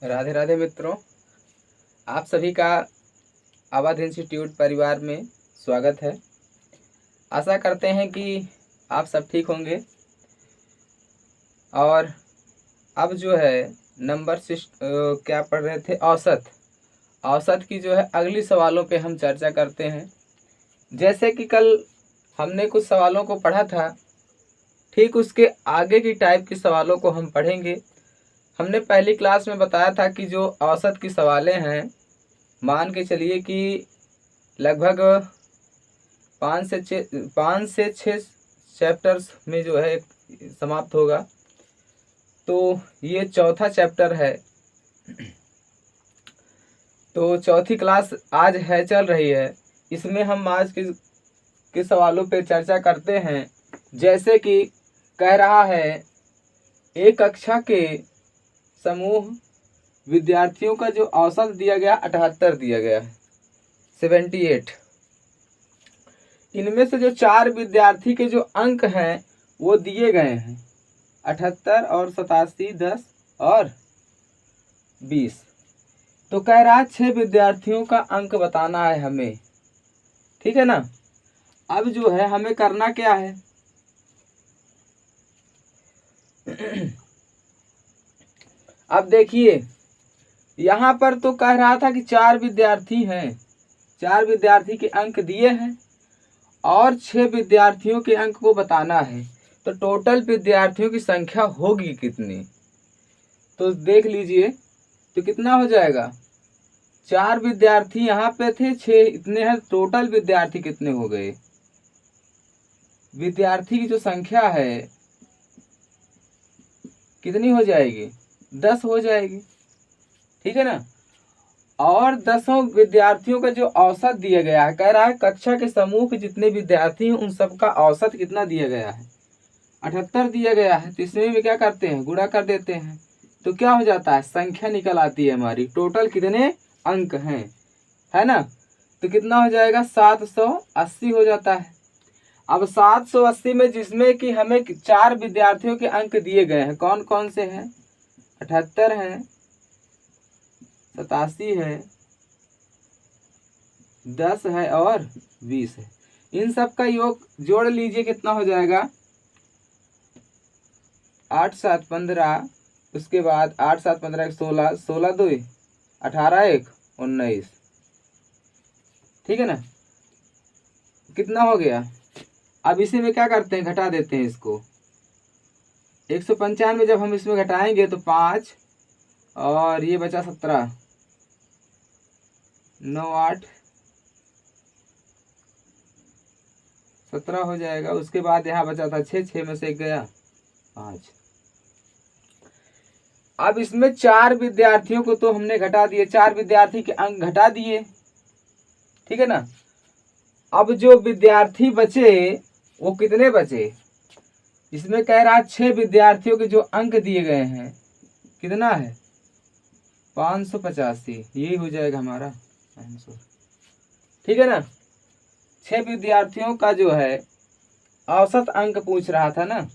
राधे राधे मित्रों, आप सभी का अवध इंस्टीट्यूट परिवार में स्वागत है। आशा करते हैं कि आप सब ठीक होंगे। और अब जो है नंबर क्या पढ़ रहे थे, औसत की जो है अगली सवालों पे हम चर्चा करते हैं। जैसे कि कल हमने कुछ सवालों को पढ़ा था, ठीक उसके आगे की टाइप के सवालों को हम पढ़ेंगे। हमने पहली क्लास में बताया था कि जो औसत की सवालें हैं, मान के चलिए कि लगभग 5 से 6 चैप्टर्स में जो है समाप्त होगा। तो ये चौथा चैप्टर है। तो चौथी क्लास आज है, चल रही है। इसमें हम आज के सवालों पे चर्चा करते हैं। जैसे कि कह रहा है, एक कक्षा के समूह विद्यार्थियों का जो औसत दिया गया 78 दिया गया है, 78। इनमें से जो 4 विद्यार्थी के जो अंक हैं वो दिए गए हैं 78 और 87, 10 और 20। तो कह रहा है 6 विद्यार्थियों का अंक बताना है हमें, ठीक है ना। अब जो है हमें करना क्या है, अब देखिए यहाँ पर तो कह रहा था कि 4 विद्यार्थी हैं, 4 विद्यार्थी के अंक दिए हैं और 6 विद्यार्थियों के अंक को बताना है। तो टोटल विद्यार्थियों की संख्या होगी कितनी, तो देख लीजिए। तो कितना हो जाएगा, 4 विद्यार्थी यहाँ पे थे, 6 इतने हैं। टोटल विद्यार्थी कितने हो गए, विद्यार्थी की जो संख्या है कितनी हो जाएगी, 10 हो जाएगी, ठीक है ना। और 10 विद्यार्थियों का जो औसत दिया गया है, कह रहा है कक्षा के समूह के जितने विद्यार्थी हैं उन सबका औसत कितना दिया गया है, 78 दिया गया है। तो इसमें भी क्या करते हैं, गुणा कर देते हैं। तो क्या हो जाता है, संख्या निकल आती है हमारी, टोटल कितने अंक हैं, है ना। तो कितना हो जाएगा, 780 हो जाता है। अब 780 में जिसमें कि हमें 4 विद्यार्थियों के अंक दिए गए हैं, कौन कौन से हैं, 78 है, 87 है, 10 है और 20 है। इन सब का योग जोड़ लीजिए, कितना हो जाएगा, 8 7 15, उसके बाद 8 7 15 16, 16 2 18 1 19, ठीक है ना। कितना हो गया। अब इसी में क्या करते हैं, घटा देते हैं इसको। 195 जब हम इसमें घटाएंगे तो 5 और ये बचा 17, 9 8 17 हो जाएगा। उसके बाद यहाँ बचा था 6, 6 में से 1 गया 5। अब इसमें 4 विद्यार्थियों को तो हमने घटा दिए, 4 विद्यार्थी के अंक घटा दिए, ठीक है ना। अब जो विद्यार्थी बचे वो कितने बचे, इसमें कह रहा है 6 विद्यार्थियों के जो अंक दिए गए हैं कितना है, 585। यही हो जाएगा हमारा आंसर, ठीक है ना। 6 विद्यार्थियों का जो है औसत अंक पूछ रहा था ना।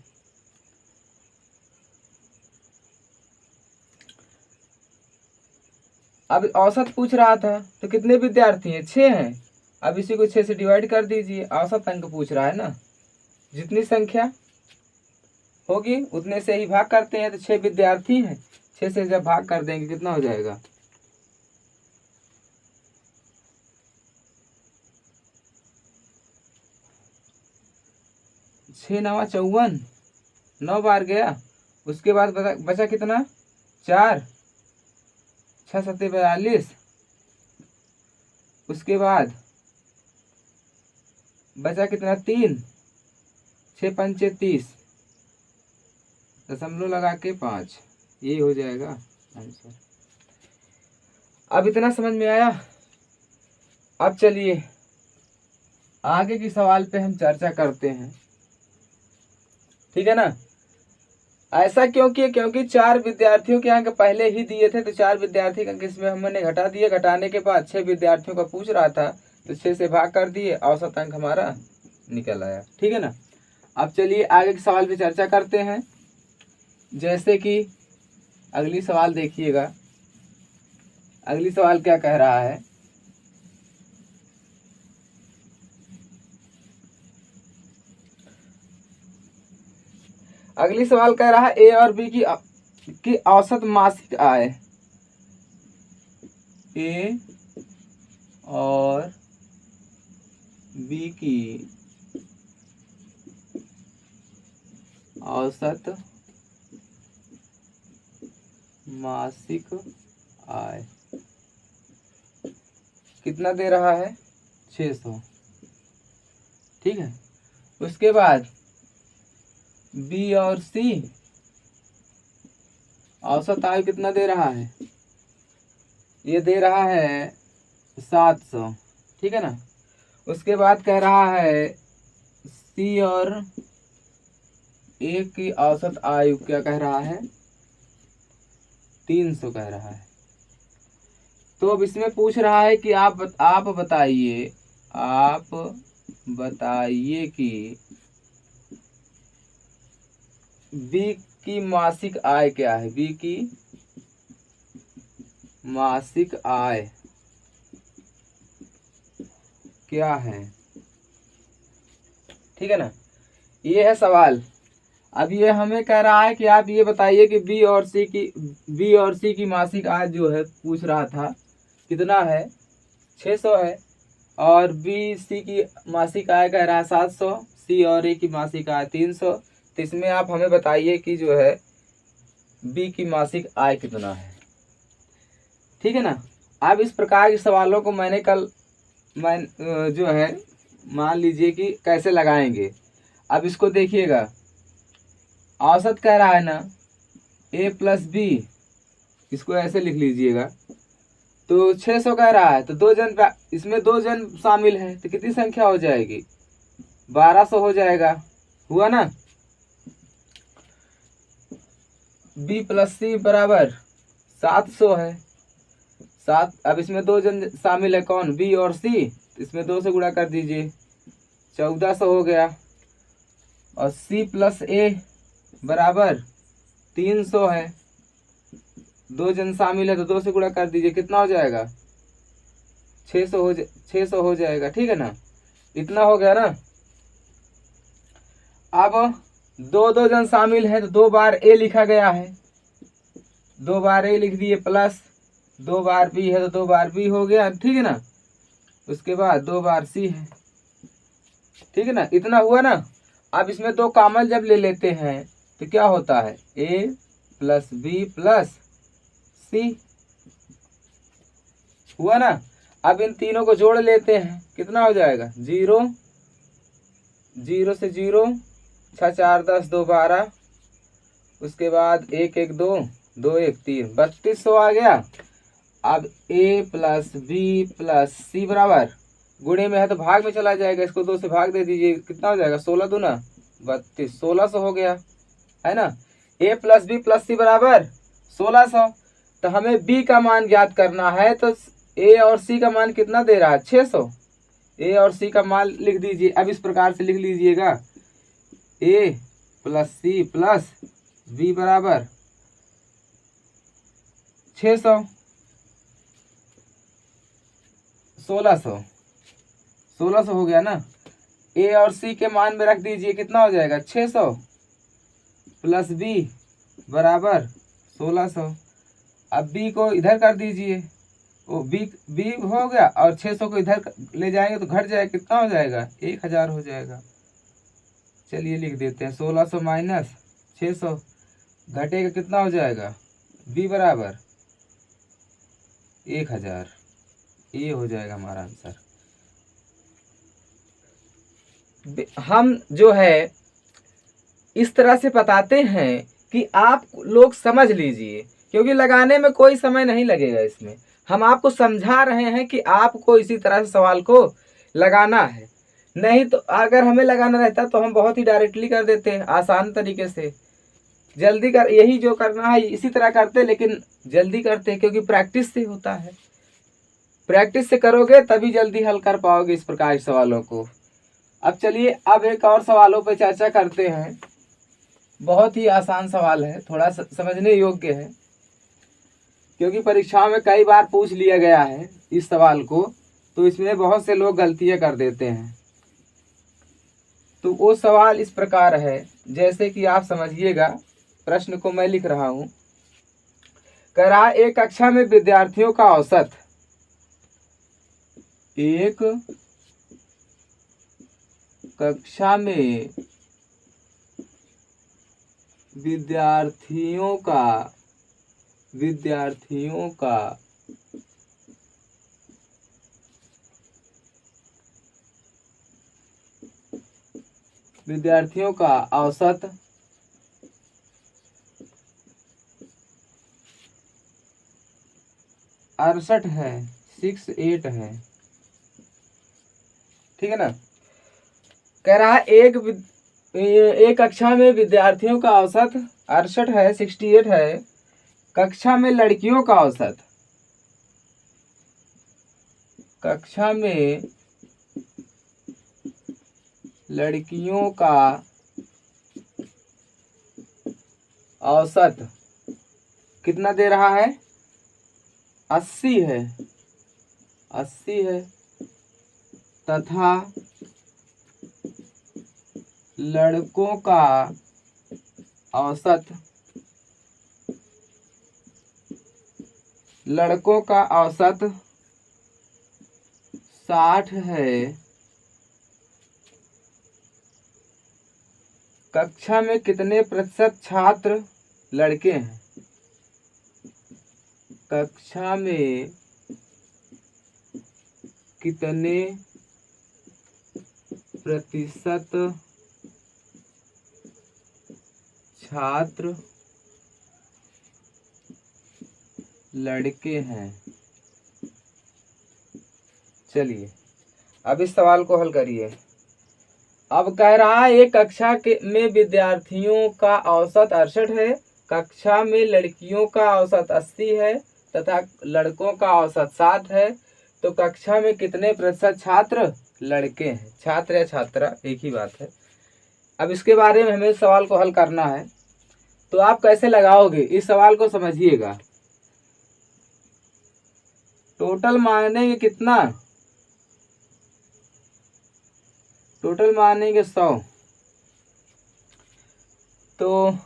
अब औसत पूछ रहा था तो कितने विद्यार्थी हैं, 6 हैं। अब इसी को 6 से डिवाइड कर दीजिए, औसत अंक पूछ रहा है ना। जितनी संख्या होगी उतने से ही भाग करते हैं। तो 6 विद्यार्थी हैं, 6 से जब भाग कर देंगे कितना हो जाएगा, 6 9 54, 9 बार गया। उसके बाद बचा कितना, 4, 6 7 42, उसके बाद बचा कितना, 3, 6 5 30, दशमलव लगा के 5। यही हो जाएगा आंसर। अब इतना समझ में आया। अब चलिए आगे की सवाल पे हम चर्चा करते हैं, ठीक है ना। ऐसा क्योंकि 4 विद्यार्थियों के अंक पहले ही दिए थे, तो 4 विद्यार्थी के अंक इसमें हमने घटा दिए। घटाने के बाद 6 विद्यार्थियों का पूछ रहा था तो 6 से भाग कर दिए, औसत अंक हमारा निकल आया, ठीक है ना। अब चलिए आगे के सवाल पे चर्चा करते हैं। जैसे कि अगली सवाल देखिएगा, अगली सवाल क्या कह रहा है, अगली सवाल कह रहा है ए और बी की औसत मासिक आय, ए और बी की औसत मासिक आय कितना दे रहा है, 600। ठीक है, उसके बाद बी और सी औसत आय कितना दे रहा है, ये दे रहा है 700। ठीक है ना, उसके बाद कह रहा है सी और ए की औसत आयु क्या कह रहा है, 300 कह रहा है। तो अब इसमें पूछ रहा है कि आप बताइए कि बी की मासिक आय क्या है, बी की मासिक आय क्या है। ठीक है ना, ये है सवाल। अब ये हमें कह रहा है कि आप ये बताइए कि बी और सी की मासिक आय जो है पूछ रहा था कितना है, 600 है, और बी सी की मासिक आय कह रहा है 700, सी और ए की मासिक आय 300। तो इसमें आप हमें बताइए कि जो है बी की मासिक आय कितना है। ठीक है ना, अब इस प्रकार के सवालों को मैं जो है मान लीजिए कि कैसे लगाएंगे। अब इसको देखिएगा, औसत कह रहा है ना ए प्लस बी, इसको ऐसे लिख लीजिएगा। तो 600 कह रहा है, तो इसमें 2 जन शामिल है, तो कितनी संख्या हो जाएगी, 1200 हो जाएगा, हुआ ना। बी प्लस सी बराबर 700 है, 7। अब इसमें 2 जन शामिल है, कौन, बी और सी, इसमें 2 से गुणा कर दीजिए, 1400 हो गया। और सी प्लस ए बराबर 300 है, 2 जन शामिल है, तो 2 से गुणा कर दीजिए, कितना हो जाएगा, 600 हो जाएगा। ठीक है ना, इतना हो गया ना। अब 2 जन शामिल है, तो 2 बार ए लिखा गया है, 2 बार ए लिख दिए, प्लस 2 बार बी है, तो 2 बार बी हो गया। ठीक है ना, उसके बाद 2 बार सी है। ठीक है ना, इतना हुआ ना। अब इसमें 2 कॉमन जब ले लेते हैं तो क्या होता है, ए प्लस बी प्लस सी, हुआ ना। अब इन तीनों को जोड़ लेते हैं, कितना हो जाएगा, 0, 0 से 0, 6 4 10, 2 12, उसके बाद 1 1 2, 2 1 3, 3200 आ गया। अब ए प्लस बी प्लस सी बराबर, गुणे में है तो भाग में चला जाएगा, इसको 2 से भाग दे दीजिए, कितना हो जाएगा, 16 दूना 32, 1600 हो गया, है ना। ए प्लस बी प्लस सी बराबर 1600। तो हमें बी का मान ज्ञात करना है, तो ए और सी का मान कितना दे रहा है, 600। ए और सी का मान लिख दीजिए, अब इस प्रकार से लिख लीजिएगा, ए प्लस सी प्लस बी बराबर 600, 1600 हो गया ना। ए और सी के मान में रख दीजिए, कितना हो जाएगा, 600 प्लस बी बराबर 1600। अब बी को इधर कर दीजिए, वो बी हो गया, और 600 को इधर ले जाएंगे तो घट जाएगा, कितना हो जाएगा, 1000 हो जाएगा। चलिए लिख देते हैं, 1600 माइनस 600 घटेगा, कितना हो जाएगा, बी बराबर 1000। ये हो जाएगा हमारा आंसर। हम जो है इस तरह से बताते हैं कि आप लोग समझ लीजिए, क्योंकि लगाने में कोई समय नहीं लगेगा। इसमें हम आपको समझा रहे हैं कि आपको इसी तरह से सवाल को लगाना है। नहीं तो अगर हमें लगाना रहता तो हम बहुत ही डायरेक्टली कर देते हैं, आसान तरीके से, जल्दी कर, यही जो करना है इसी तरह करते, लेकिन जल्दी करते क्योंकि प्रैक्टिस से होता है। प्रैक्टिस से करोगे तभी जल्दी हल कर पाओगे इस प्रकार के सवालों को। अब चलिए, अब एक और सवालों पर चर्चा करते हैं। बहुत ही आसान सवाल है, थोड़ा समझने योग्य है। क्योंकि परीक्षाओं में कई बार पूछ लिया गया है इस सवाल को, तो इसमें बहुत से लोग गलतियां कर देते हैं। तो वो सवाल इस प्रकार है, जैसे कि आप समझिएगा, प्रश्न को मैं लिख रहा हूं। कह रहा एक कक्षा में विद्यार्थियों का औसत, एक कक्षा में विद्यार्थियों का औसत 68 है, 68 है। ठीक है ना। कह रहा है एक कक्षा में विद्यार्थियों का औसत 68 है, 68 है। कक्षा में लड़कियों का औसत, कक्षा में लड़कियों का औसत कितना दे रहा है? 80 है, 80 है। तथा लड़कों का औसत 60 है। कक्षा में कितने प्रतिशत छात्र लड़के हैं? कक्षा में कितने प्रतिशत छात्र लड़के हैं? चलिए अब इस सवाल को हल करिए। अब कह रहा है एक कक्षा में विद्यार्थियों का औसत 68 है, कक्षा में लड़कियों का औसत 80 है तथा लड़कों का औसत 60 है। तो कक्षा में कितने प्रतिशत छात्र लड़के हैं? छात्र या छात्रा एक ही बात है। अब इसके बारे में हमें सवाल को हल करना है। तो आप कैसे लगाओगे इस सवाल को समझिएगा। टोटल मानेंगे कितना? टोटल मानेंगे 100। तो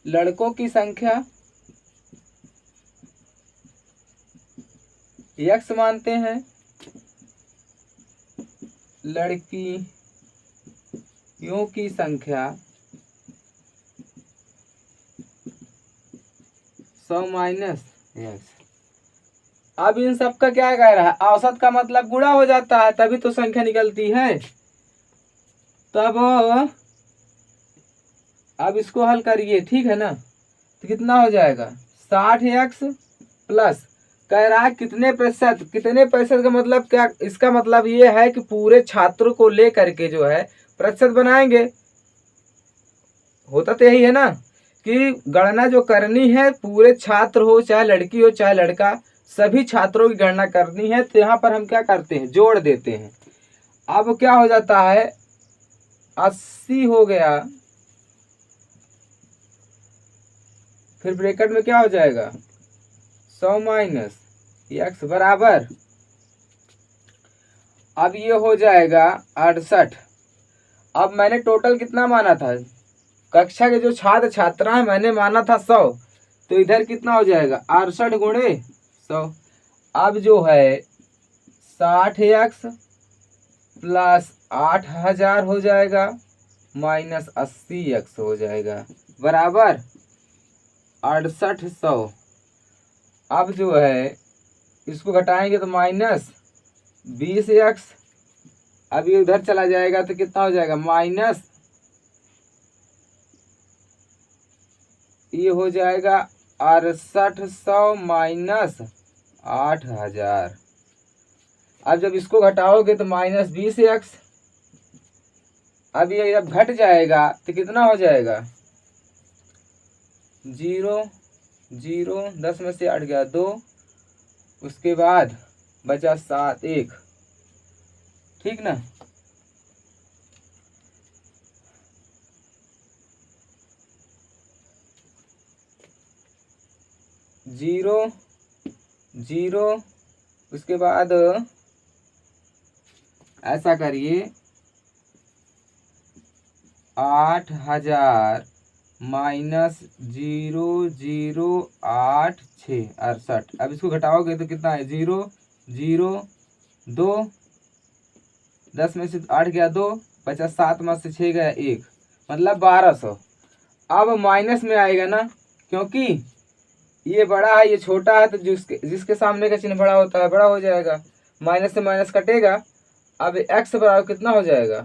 लड़कों की संख्या x मानते हैं, लड़कियों की संख्या 100 माइनस x। अब इन सब का क्या कह रहा है? औसत का मतलब गुणा हो जाता है, तभी तो संख्या निकलती है। तब अब इसको हल करिए, ठीक है ना। तो कितना हो जाएगा? 60x प्लस, कह रहा है कितने प्रतिशत, कितने प्रतिशत का मतलब क्या? इसका मतलब ये है कि पूरे छात्रों को लेकर के जो है प्रतिशत बनाएंगे। होता तो यही है ना कि गणना जो करनी है पूरे छात्र हो, चाहे लड़की हो चाहे लड़का, सभी छात्रों की गणना करनी है। तो यहाँ पर हम क्या करते हैं? जोड़ देते हैं। अब क्या हो जाता है? 80 हो गया, फिर ब्रैकेट में क्या हो जाएगा? 100 माइनस x बराबर, अब ये हो जाएगा 68। अब मैंने टोटल कितना माना था? कक्षा के जो छात्र छात्राएं मैंने माना था 100, तो इधर कितना हो जाएगा? 68 गुणे 100। अब जो है 60x प्लस 8000 हो जाएगा माइनस 80x हो जाएगा बराबर 6800। अब जो है इसको घटाएंगे तो माइनस 20x। अब ये उधर चला जाएगा तो कितना हो जाएगा? माइनस, ये हो जाएगा 6800 माइनस 8000। अब जब इसको घटाओगे तो माइनस 20x। अब ये जब घट जाएगा तो कितना हो जाएगा? 0 0, 10 में से 8 गया 2, उसके बाद बचा 7 1, ठीक ना। जीरो जीरो, उसके बाद ऐसा करिए 8,000 माइनस 0,086 अब इसको घटाओगे तो कितना है, 0,0,2, 10 में से 8 गया 2, 50, 7 में से 6 गया 1, मतलब 1200। अब माइनस में आएगा ना, क्योंकि ये बड़ा है ये छोटा है, तो जिसके सामने का चिन्ह बड़ा होता है बड़ा हो जाएगा, माइनस से माइनस कटेगा। अब x बराबर कितना हो जाएगा,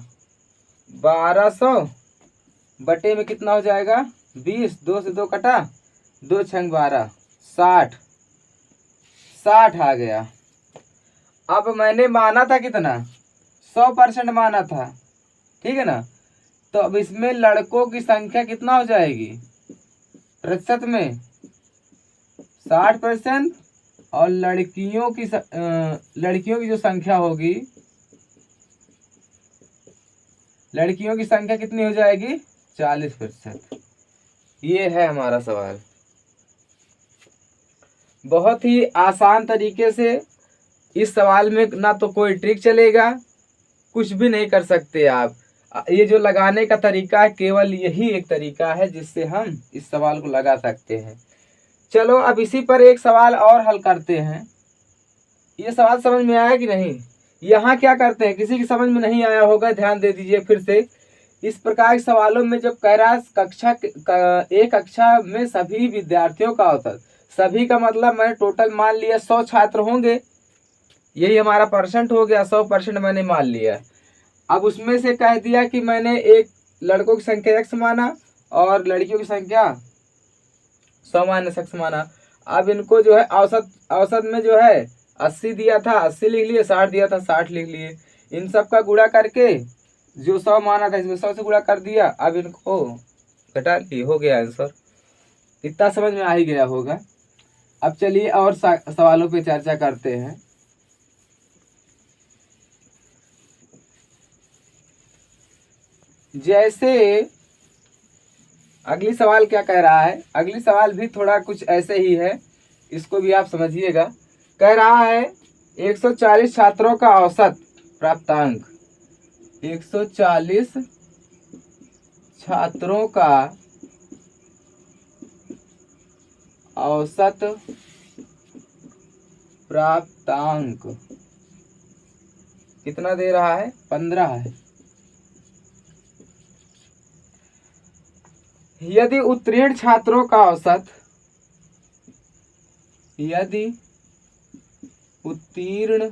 1200 बटे में कितना हो जाएगा 20, 2 से 2 कटा, 2 छंग 12, 60 आ गया। अब मैंने माना था कितना, 100% माना था, ठीक है ना। तो अब इसमें लड़कों की संख्या कितना हो जाएगी, प्रतिशत में 60%, और लड़कियों की जो संख्या होगी, लड़कियों की संख्या कितनी हो जाएगी, 40%। ये है हमारा सवाल। बहुत ही आसान तरीके से इस सवाल में ना तो कोई ट्रिक चलेगा, कुछ भी नहीं कर सकते आप। ये जो लगाने का तरीका है, केवल यही एक तरीका है जिससे हम इस सवाल को लगा सकते हैं। चलो अब इसी पर एक सवाल और हल करते हैं। ये सवाल समझ में आया कि नहीं। यहाँ क्या करते हैं, किसी की समझ में नहीं आया होगा, ध्यान दे दीजिए फिर से। इस प्रकार के सवालों में जब कह रहा एक कक्षा में सभी विद्यार्थियों का औसत, सभी का मतलब मैंने टोटल मान लिया 100 छात्र होंगे, यही हमारा परसेंट हो गया, 100% मैंने मान लिया। अब उसमें से कह दिया कि मैंने एक लड़कों की संख्या x माना और लड़कियों की संख्या 100 माइनस x माना। अब इनको जो है औसत में जो है 80 दिया था, 80 लिख लिए, 60 दिया था, 60 लिख लिए। इन सब का गुणा करके जो 100 माना था इसमें 100 से गुणा कर दिया। अब इनको घटा लिए, हो गया आंसर। इतना समझ में आ ही गया होगा। अब चलिए और सवालों पे चर्चा करते हैं। जैसे अगली सवाल क्या कह रहा है, अगली सवाल भी थोड़ा कुछ ऐसे ही है, इसको भी आप समझिएगा। कह रहा है 140 छात्रों का औसत प्राप्तांक, 140 छात्रों का औसत प्राप्तांक कितना दे रहा है, 15 है। यदि उत्तीर्ण छात्रों का औसत, यदि उत्तीर्ण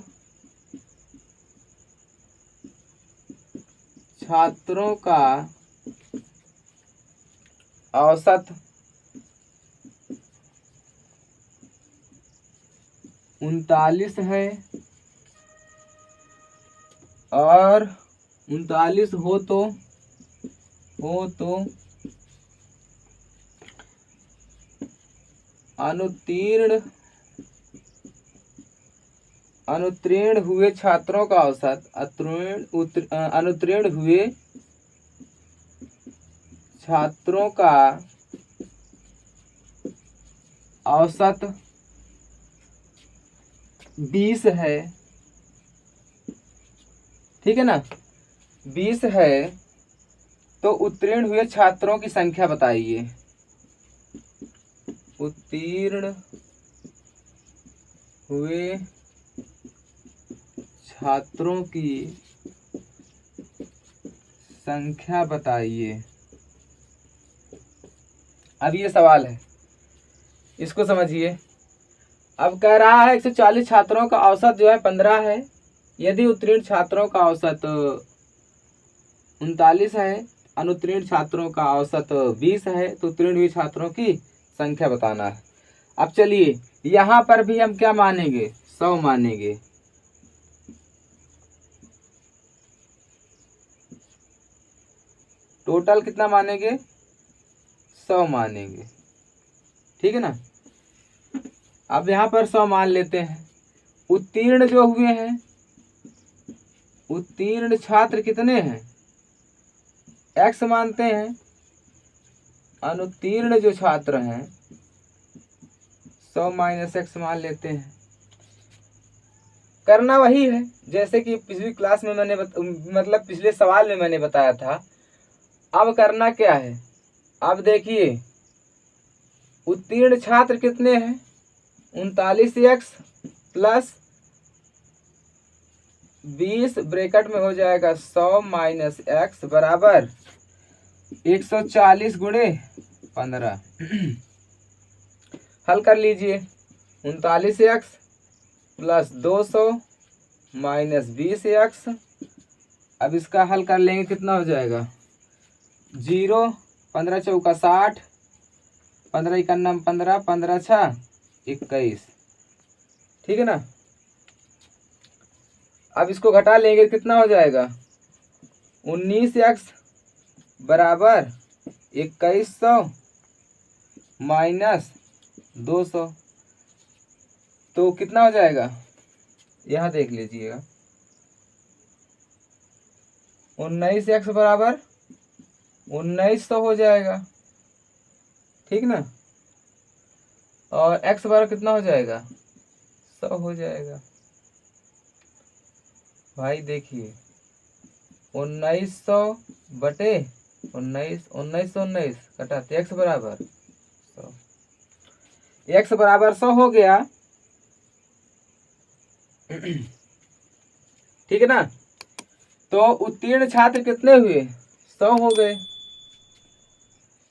छात्रों का औसत 39 है और 39 हो तो अनुत्तीर्ण हुए छात्रों का औसत, अनुत्तीर्ण हुए छात्रों का औसत 20 है, ठीक है ना, 20 है, तो उत्तीर्ण हुए छात्रों की संख्या बताइए। उत्तीर्ण हुए छात्रों की संख्या बताइए। अब ये सवाल है, इसको समझिए। अब कह रहा है 140 छात्रों का औसत जो है 15 है, यदि उत्तीर्ण छात्रों का औसत 39 है, अनुत्तीर्ण छात्रों का औसत 20 है, तो उत्तीर्ण हुए छात्रों की संख्या बताना है। अब चलिए यहाँ पर भी हम क्या मानेंगे, 100 मानेंगे। टोटल कितना मानेंगे, 100 मानेंगे, ठीक है ना। अब यहाँ पर 100 मान लेते हैं। उत्तीर्ण जो हुए हैं, उत्तीर्ण छात्र कितने हैं, x मानते हैं। अनुत्तीर्ण जो छात्र हैं 100 माइनस एक्स मान लेते हैं। करना वही है जैसे कि पिछली क्लास में मैंने मतलब पिछले सवाल में मैंने बताया था। अब करना क्या है, अब देखिए उत्तीर्ण छात्र कितने हैं, 39x प्लस 20 ब्रैकेट में हो जाएगा 100 माइनस एक्स बराबर 140 गुणे 15। हल कर लीजिए, 39x प्लस 200 माइनस 20x। अब इसका हल कर लेंगे, कितना हो जाएगा 0, 15 चौका 60, 15 इक्यावन 15, 15 छः 21, ठीक है ना। अब इसको घटा लेंगे, कितना हो जाएगा 19x बराबर 2100 माइनस 200। तो कितना हो जाएगा, यहाँ देख लीजिएगा 19x बराबर 1900 हो जाएगा, ठीक ना। और x बराबर कितना हो जाएगा 100 हो जाएगा। भाई देखिए 1900 बटे 19 घटाते x बराबर 100, x बराबर 100 हो गया, ठीक है ना। तो उत्तीर्ण छात्र कितने हुए 100 हो गए।